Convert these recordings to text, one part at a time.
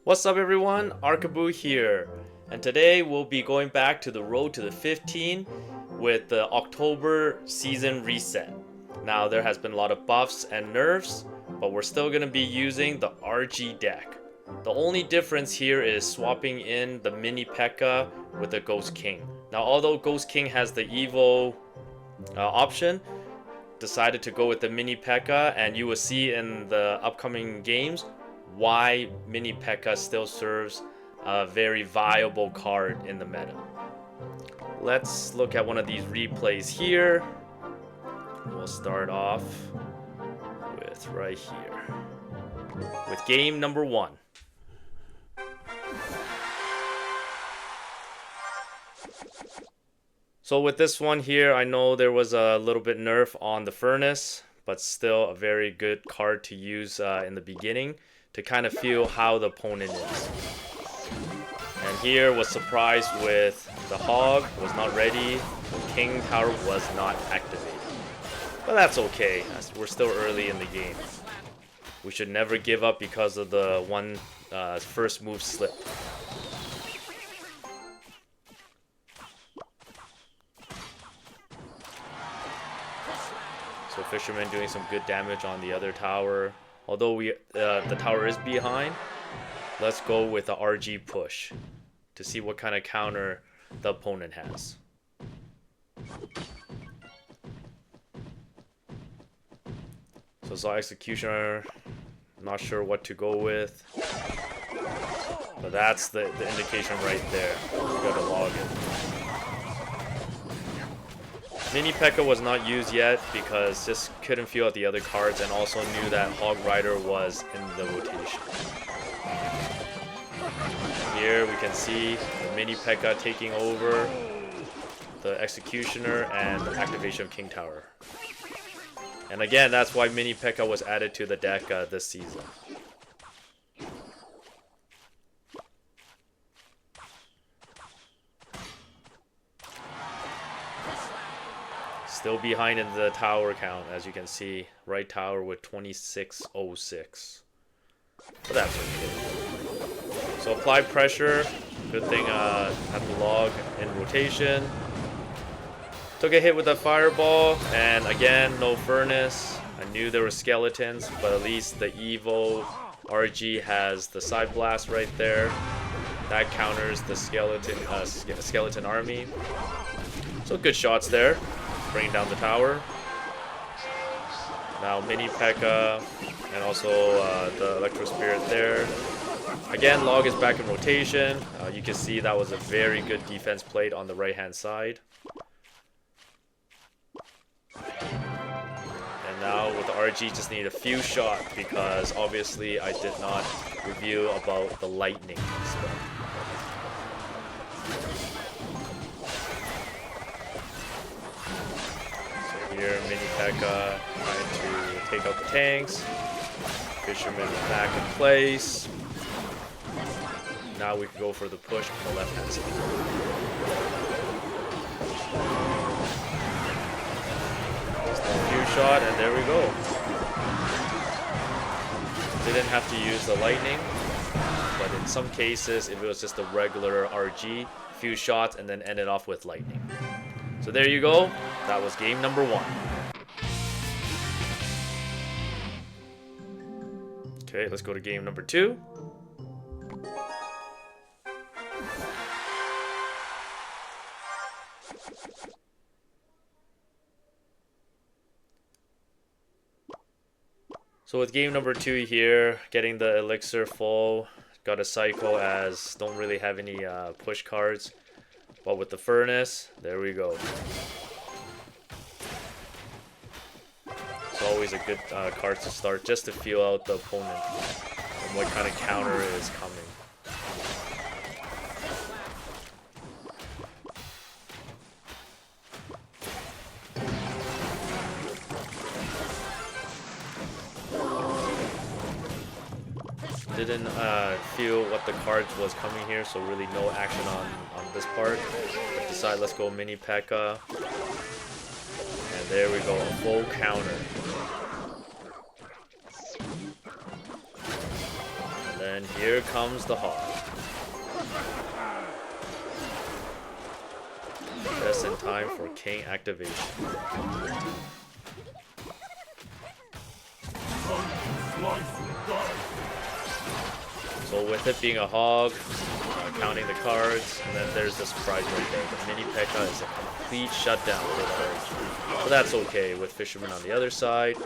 What's up everyone, Arkabu here, and today we'll be going back to the road to the 15 with the October season reset. Now there has been a lot of buffs and nerfs, but we're still going to be using the RG deck. The only difference here is swapping in the mini P.E.K.K.A with the Ghost King. Now although Ghost King has the Evo option, decided to go with the mini P.E.K.K.A, and you will see in the upcoming games why mini P.E.K.K.A still serves a very viable card in the meta. Let's look at one of these replays here. We'll start off with right here with game number 1. So with this one here, I know there was a little bit nerf on the Furnace, but still a very good card to use in the beginning to kind of feel how the opponent is. And here was surprised with the Hog, was not ready, the King Tower was not activated. But that's okay, we're still early in the game. We should never give up because of the one first move slip. So Fisherman doing some good damage on the other tower. Although the tower is behind, let's go with the RG push to see what kind of counter the opponent has. So saw Executioner, not sure what to go with, but that's the indication right there. We gotta log in. Mini P.E.K.K.A was not used yet because just couldn't feel out the other cards and also knew that Hog Rider was in the rotation. Here we can see the Mini P.E.K.K.A taking over the Executioner and the activation of King Tower. And again, that's why Mini P.E.K.K.A was added to the deck this season. Still behind in the tower count, as you can see. Right tower with 2606. But that's okay. So apply pressure. Good thing had the log in rotation. Took a hit with a fireball, and again, no furnace. I knew there were skeletons, but at least the Evo RG has the side blast right there. That counters the skeleton army. So good shots there. Bringing down the tower. Now mini P.E.K.K.A and also the Electro Spirit there. Again, log is back in rotation. You can see that was a very good defense played on the right hand side. And now with the RG, just need a few shots because obviously I did not review about the lightning spell. Here, mini P.E.K.K.A trying to take out the tanks. Fisherman back in place. Now we can go for the push on the left hand side. Just a few shot, and there we go. Didn't have to use the lightning, but in some cases, if it was just a regular RG, few shots and then ended off with lightning. So there you go. That was game number 1. Okay, let's go to game number 2. So with game number 2 here, getting the elixir full, got a cycle as don't really have any push cards. But with the furnace, there we go. It's always a good card to start just to feel out the opponent and what kind of counter is coming. Didn't feel what the cards was coming here, so really no action on this part. But decide let's go mini P.E.K.K.A. And there we go, a full counter. And then And here comes the Hog. Just in time for King activation. So with it being a Hog, counting the cards, and then there's the surprise right there. The mini P.E.K.K.A. is a complete shutdown for the RG. So that's okay with Fisherman on the other side.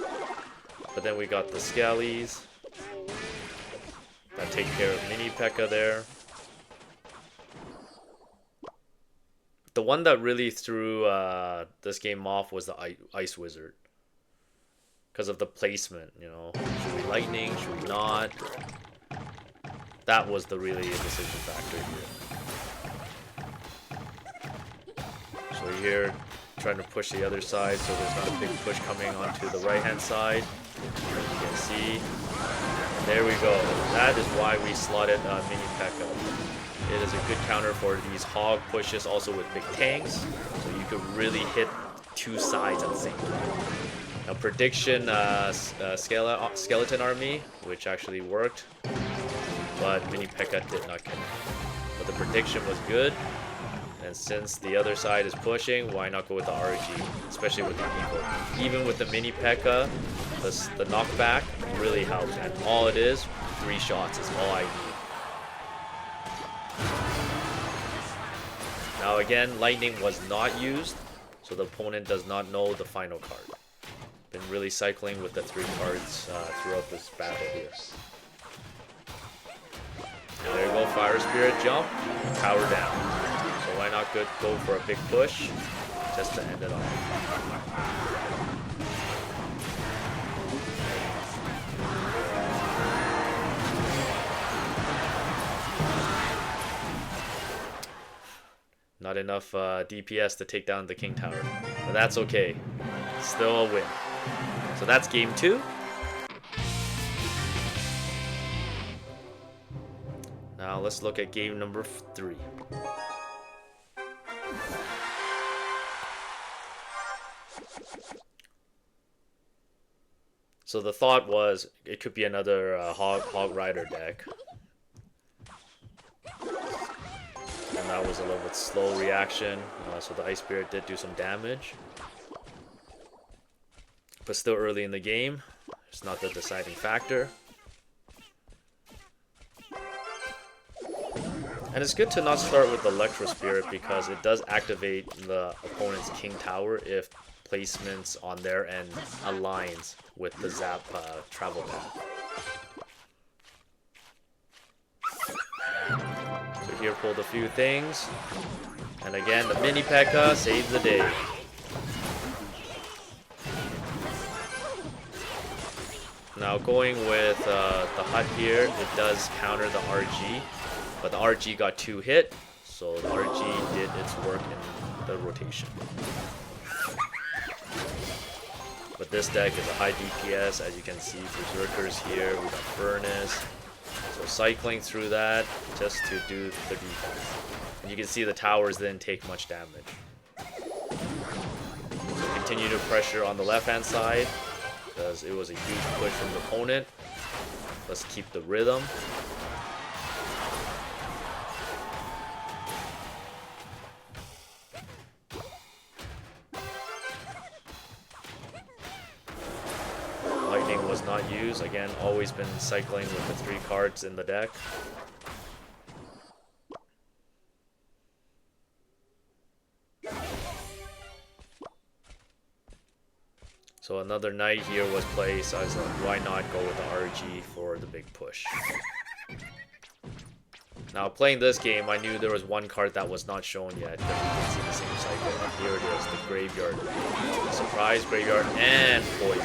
But then we got the Skellies that take care of mini P.E.K.K.A. there. The one that really threw this game off was the Ice Wizard. Because of the placement, you know. Should we lightning? Should we not? That was the really decision factor here. So here, trying to push the other side so there's not a big push coming onto the right-hand side. As you can see. There we go. That is why we slotted mini P.E.K.K.A. It is a good counter for these Hog pushes, also with big tanks. So you could really hit two sides at the same time. Now prediction, Skeleton Army, which actually worked. But mini P.E.K.K.A. did not connect. But the prediction was good. And since the other side is pushing, why not go with the RG? Especially with the Eagle. Even with the mini P.E.K.K.A., the knockback really helps. And all it is, 3 shots is all I need. Now again, lightning was not used, so the opponent does not know the final card. Been really cycling with the 3 cards throughout this battle here. And there you go, Fire Spirit jump, power down. So why not go for a big push, just to end it off. Not enough DPS to take down the King Tower. But that's okay. Still a win. So that's game 2. Now let's look at game number 3. So the thought was it could be another Hog Rider deck. And that was a little bit slow reaction, so the Ice Spirit did do some damage. But still early in the game, it's not the deciding factor. And it's good to not start with the Electro Spirit because it does activate the opponent's King Tower if placements on their end aligns with the Zap travel path. So here pulled a few things. And again, the mini P.E.K.K.A. saves the day. Now going with the Hut here, it does counter the RG. But the RG got 2 hit, so the RG did its work in the rotation. But this deck is a high DPS, as you can see, Berserkers here, we got Furnace. So cycling through that just to do the defense. And you can see the towers didn't take much damage. So continue to pressure on the left-hand side, because it was a huge push from the opponent. Let's keep the rhythm. Lightning was not used. Again, always been cycling with the 3 cards in the deck. So another knight here was placed. I was like, why not go with the RG for the big push? Now playing this game, I knew there was one card that was not shown yet. That you can see the same cycle. And here it is, the Graveyard. Surprise Graveyard and Poison.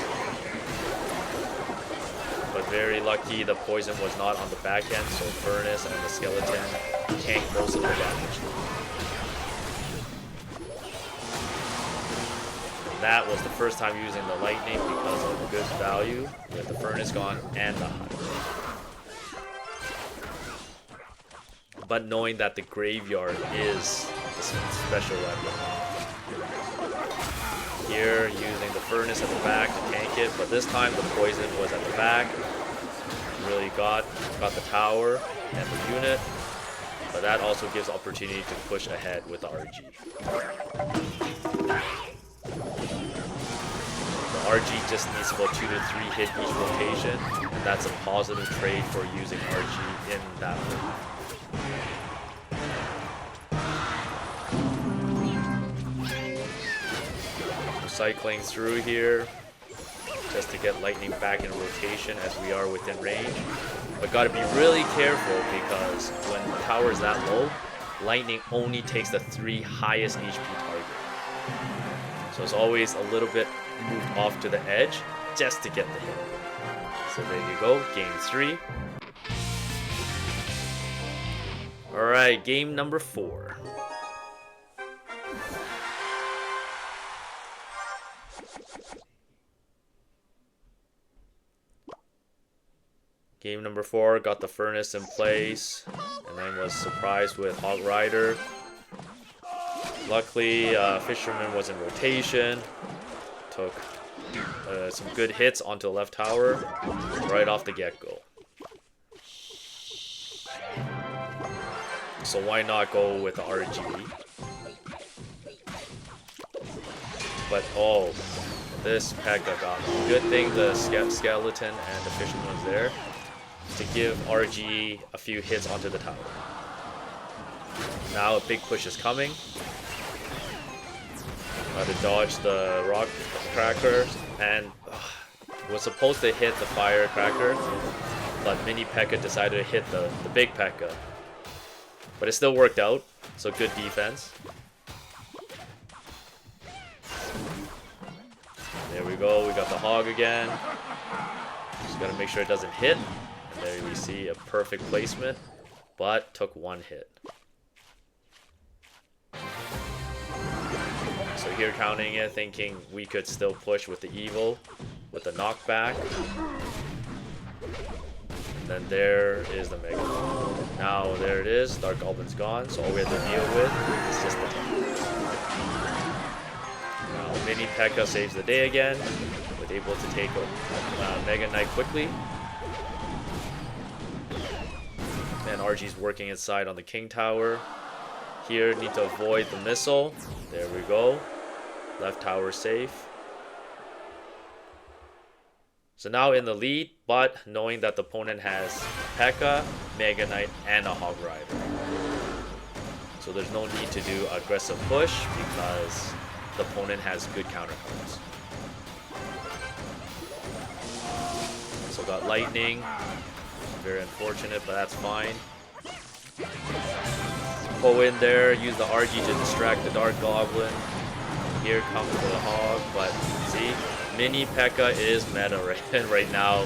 But very lucky the Poison was not on the back end, so Furnace and the Skeleton tanked most of the damage. That was the first time using the Lightning because of good value with the Furnace gone and the Hut. But knowing that the Graveyard is the special weapon. Here using the Furnace at the back to tank it, but this time the Poison was at the back. really got the tower and the unit, but that also gives opportunity to push ahead with the RG. The RG just needs about 2 to 3 hit each rotation, and that's a positive trade for using RG in that move. Cycling through here just to get lightning back in rotation as we are within range, but gotta be really careful because when the tower is that low, lightning only takes the 3 highest HP target, so it's always a little bit moved off to the edge just to get the hit. So there you go, game 3. Alright, game number 4. Game number 4, got the furnace in place, and then was surprised with Hog Rider. Luckily, Fisherman was in rotation. Took some good hits onto the left tower right off the get-go. So why not go with the RG? But oh, this P.E.K.K.A got me. Good thing the skeleton and the Fisherman was there to give RG a few hits onto the tower. Now a big push is coming. Got to dodge the rock cracker, and was supposed to hit the firecracker, but mini P.E.K.K.A decided to hit the big P.E.K.K.A. But it still worked out, so good defense. There we go, we got the hog again. Just gotta make sure it doesn't hit. And there we see a perfect placement, but took 1 hit. So here counting it, thinking we could still push with the evil, with the knockback. And then there is the Mega. Now there it is, Dark Goblin's gone, so all we have to deal with is just the tank. Now mini P.E.K.K.A saves the day again, with able to take a Mega Knight quickly. And RG's working inside on the King Tower. Here, need to avoid the missile. There we go. Left tower safe. So now in the lead, but knowing that the opponent has P.E.K.K.A, Mega Knight, and a Hog Rider. So there's no need to do aggressive push because the opponent has good counter cards. So got lightning. Very unfortunate, but that's fine. Pull in there, use the RG to distract the Dark Goblin. Here comes the hog, but see, mini P.E.K.K.A is meta right now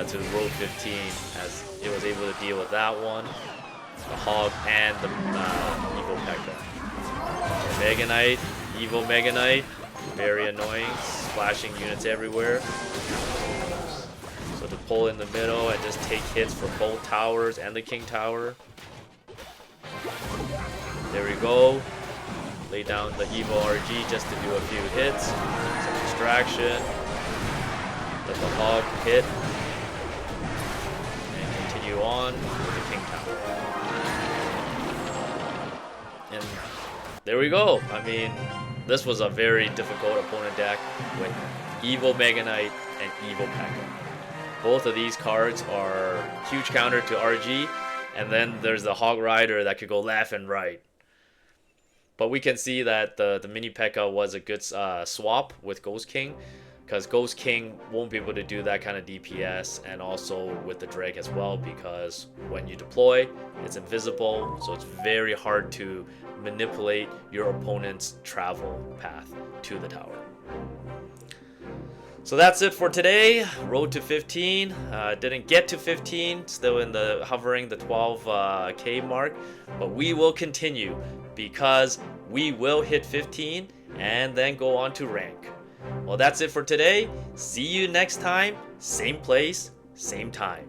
to row 15, as it was able to deal with that one, the hog, and the evil P.E.K.K.A. So Mega Knight, evil Mega Knight, very annoying, splashing units everywhere. So to pull in the middle and just take hits for both towers and the King Tower. There we go. Lay down the evil RG just to do a few hits. Some distraction. Let the hog hit. And continue on with the King Tower. And there we go. I mean, this was a very difficult opponent deck with evil Mega Knight and evil P.E.K.K.A. Both of these cards are huge counter to RG, and then there's the Hog Rider that could go left and right. But we can see that the mini P.E.K.K.A was a good swap with Ghost King, because Ghost King won't be able to do that kind of DPS, and also with the Drake as well, because when you deploy, it's invisible, so it's very hard to manipulate your opponent's travel path to the tower. So that's it for today. Road to 15. Didn't get to 15. Still in the hovering the 12K mark. But we will continue because we will hit 15 and then go on to rank. Well, that's it for today. See you next time. Same place, same time.